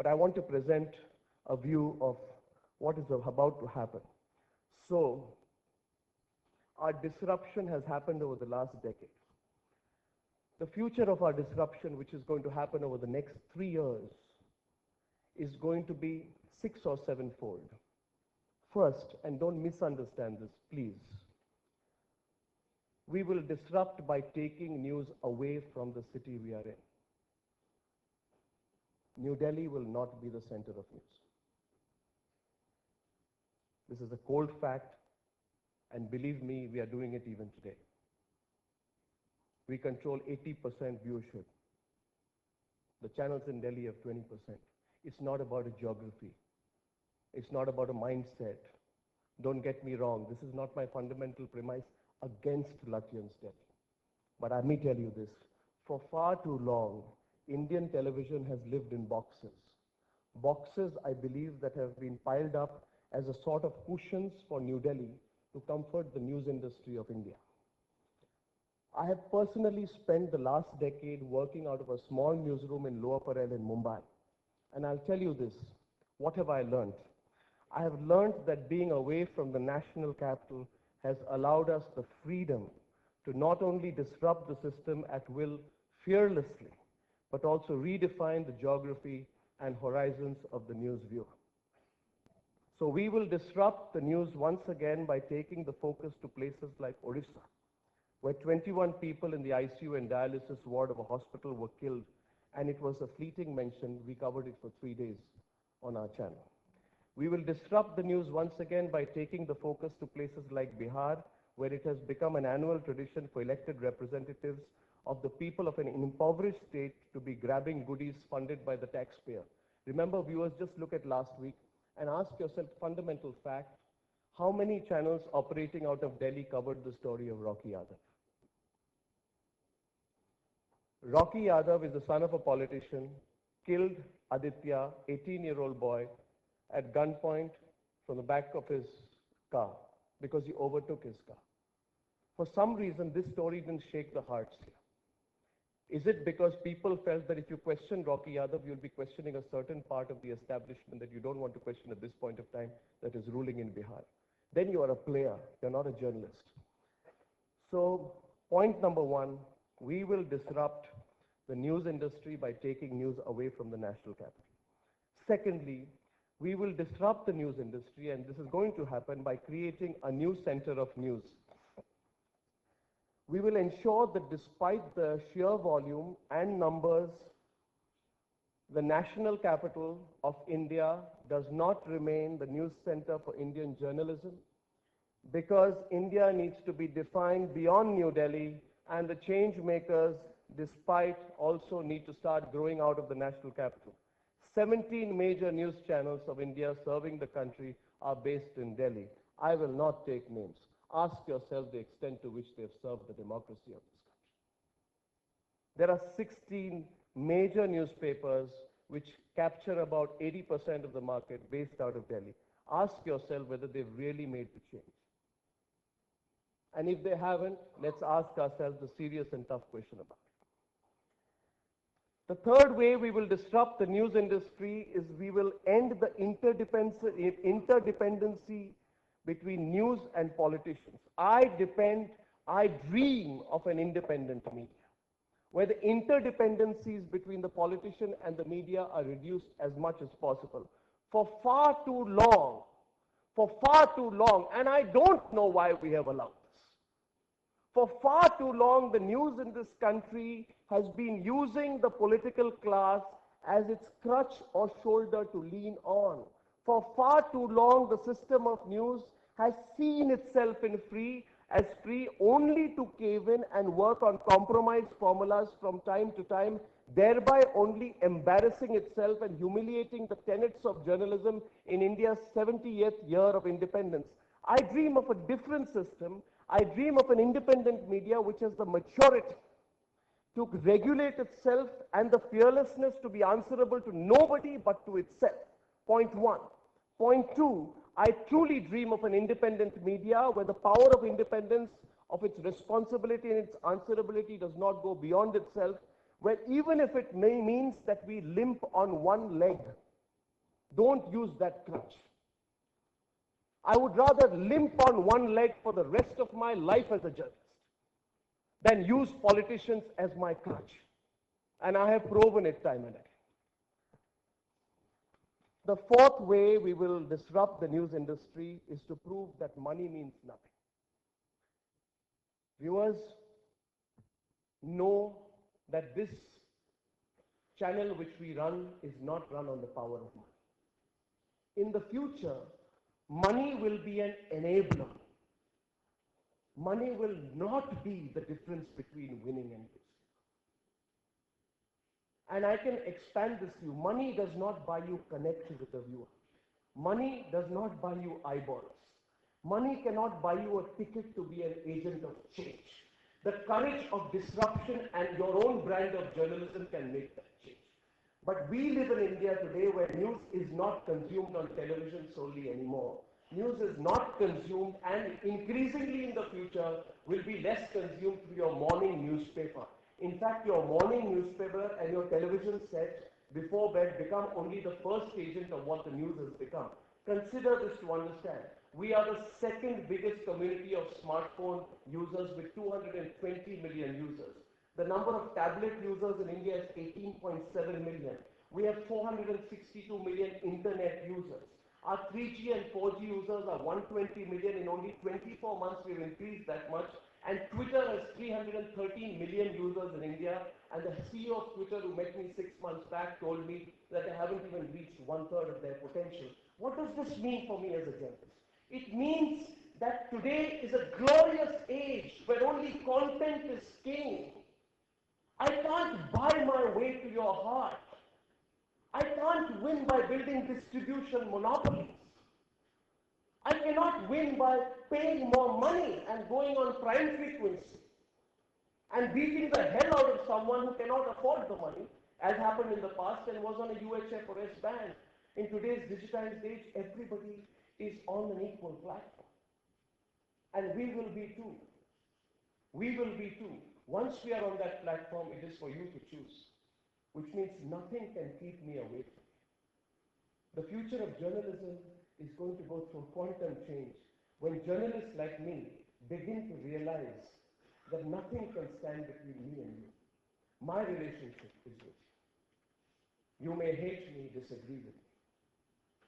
but I want to present a view of what is about to happen. So, our disruption has happened over the last decade. The future of our disruption, which is going to happen over the next 3 years, is going to be 6 or 7-fold. First, and don't misunderstand this, please, we will disrupt by taking news away from the city we are in. New Delhi will not be the center of news. This is a cold fact, and believe me, we are doing it even today. We control 80% viewership. The channels in Delhi have 20%. It's not about a geography. It's not about a mindset. Don't get me wrong, this is not my fundamental premise against Lutyens Delhi. But let me tell you this, for far too long, Indian television has lived in boxes. Boxes, I believe, that have been piled up as a sort of cushions for New Delhi to comfort the news industry of India. I have personally spent the last decade working out of a small newsroom in Lower Parel in Mumbai. And I'll tell you this, what have I learned? I have learned that being away from the national capital has allowed us the freedom to not only disrupt the system at will fearlessly, but also redefine the geography and horizons of the news viewer. So we will disrupt the news once again by taking the focus to places like Odisha, where 21 people in the ICU and dialysis ward of a hospital were killed, and it was a fleeting mention. We covered it for 3 days on our channel. We will disrupt the news once again by taking the focus to places like Bihar, where it has become an annual tradition for elected representatives of the people of an impoverished state to be grabbing goodies funded by the taxpayer. Remember, viewers, just look at last week and ask yourself fundamental fact, how many channels operating out of Delhi covered the story of Rocky Yadav? Rocky Yadav is the son of a politician, killed Aditya, 18-year-old boy, at gunpoint from the back of his car because he overtook his car. For some reason, this story didn't shake the hearts here. Is it because people felt that if you question Rocky Yadav, you'll be questioning a certain part of the establishment that you don't want to question at this point of time that is ruling in Bihar? Then you are a player, you're not a journalist. So, point number one, we will disrupt the news industry by taking news away from the national capital. Secondly, we will disrupt the news industry, and this is going to happen by creating a new center of news. We will ensure that despite the sheer volume and numbers, the national capital of India does not remain the news center for Indian journalism, because India needs to be defined beyond New Delhi, and the change makers, despite, also need to start growing out of the national capital. 17 major news channels of India serving the country are based in Delhi. I will not take names. Ask yourself the extent to which they have served the democracy of this country. There are 16 major newspapers which capture about 80% of the market based out of Delhi. Ask yourself whether they've really made the change. And if they haven't, let's ask ourselves the serious and tough question about it. The third way we will disrupt the news industry is we will end the interdependency between news and politicians. I dream of an independent media, where the interdependencies between the politician and the media are reduced as much as possible. For far too long, and I don't know why we have allowed this. For far too long, the news in this country has been using the political class as its crutch or shoulder to lean on. For far too long, the system of news has seen itself as free only to cave in and work on compromise formulas from time to time, thereby only embarrassing itself and humiliating the tenets of journalism in India's 70th year of independence. I dream of a different system. I dream of an independent media which has the maturity to regulate itself and the fearlessness to be answerable to nobody but to itself. Point one. Point two, I truly dream of an independent media where the power of independence, of its responsibility and its answerability does not go beyond itself, where even if it means that we limp on one leg, Don't use that crutch. I would rather limp on one leg for the rest of my life as a journalist than use politicians as my crutch. And I have proven it time and again. The fourth way we will disrupt the news industry is to prove that money means nothing. Viewers know that this channel which we run is not run on the power of money. In the future, money will be an enabler. Money will not be the difference between winning and losing. And I can expand this to you. Money does not buy you connect with the viewer. Money does not buy you eyeballs. Money cannot buy you a ticket to be an agent of change. The courage of disruption and your own brand of journalism can make that change. But we live in India today where news is not consumed on television solely anymore. News is not consumed and increasingly in the future will be less consumed through your morning newspaper. In fact, your morning newspaper and your television set before bed become only the first agent of what the news has become. Consider this to understand. We are the second biggest community of smartphone users with 220 million users. The number of tablet users in India is 18.7 million. We have 462 million internet users. Our 3G and 4G users are 120 million. In only 24 months, we've increased that much. And Twitter has 313 million users in India. And the CEO of Twitter, who met me 6 months back, told me that they haven't even reached 1/3 of their potential. What does this mean for me as a journalist? It means that today is a glorious age where only content is king. I can't buy my way to your heart. I can't win by building distribution monopolies. I cannot win by paying more money and going on prime frequency and beating the hell out of someone who cannot afford the money, as happened in the past and was on a UHF or S band. In today's digitized age, everybody is on an equal platform. And we will be too. We will be too. Once we are on that platform, it is for you to choose, which means nothing can keep me away from it. The future of journalism is going to go through quantum change when journalists like me begin to realize that nothing can stand between me and you. My relationship is with you. You may hate me, disagree with me.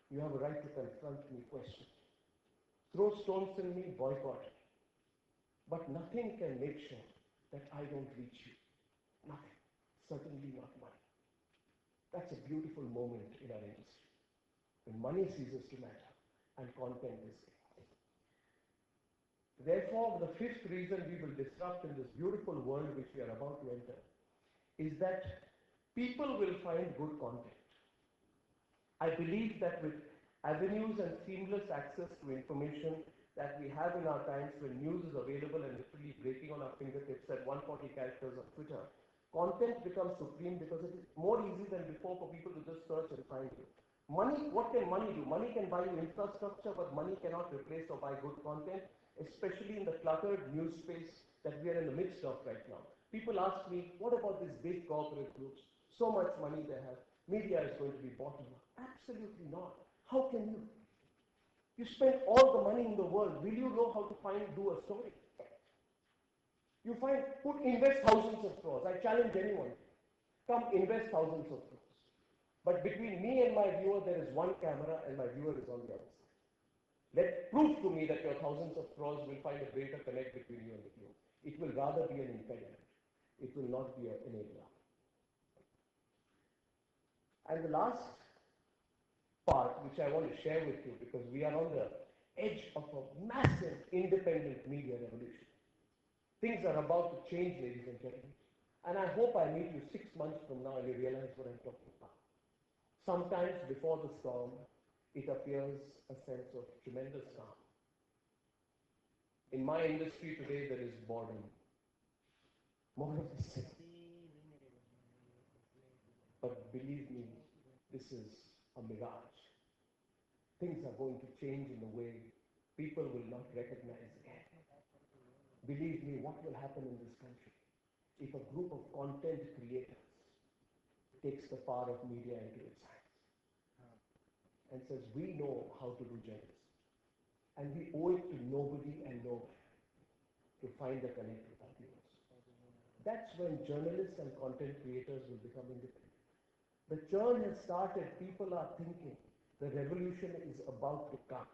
You have a right to confront me, question. Throw stones in me, boycott me. But nothing can make sure that I don't reach you. Nothing. Certainly not money. That's a beautiful moment in our industry, when money ceases to matter and content is king. Therefore, the fifth reason we will disrupt in this beautiful world which we are about to enter is that people will find good content. I believe that with avenues and seamless access to information that we have in our times when news is available and literally breaking on our fingertips at 140 characters on Twitter, content becomes supreme because it is more easy than before for people to just search and find you. Money, what can money do? Money can buy you infrastructure, but money cannot replace or buy good content, especially in the cluttered news space that we are in the midst of right now. People ask me, what about these big corporate groups? So much money they have. Media is going to be bottom up. Absolutely not. How can you? You spend all the money in the world. Will you know how to do a story? You invest thousands of crores. I challenge anyone. Come invest thousands of crores. But between me and my viewer, there is one camera and my viewer is on the other side. Prove to me that your thousands of crores will find a greater connect between you and the viewer. It will rather be an impediment. It will not be an enabler. And the last part, which I want to share with you, because we are on the edge of a massive independent media revolution. Things are about to change, ladies and gentlemen. And I hope I meet you 6 months from now and you realize what I'm talking about. Sometimes before the storm, it appears a sense of tremendous calm. In my industry today, there is boredom. More of the same. But believe me, this is a mirage. Things are going to change in a way people will not recognize again. Believe me, what will happen in this country if a group of content creators takes the power of media into its hands? and says, we know how to do journalism. And we owe it to nobody and no one to find a connect with our viewers. That's when journalists and content creators will become independent. The churn has started. People are thinking the revolution is about to come.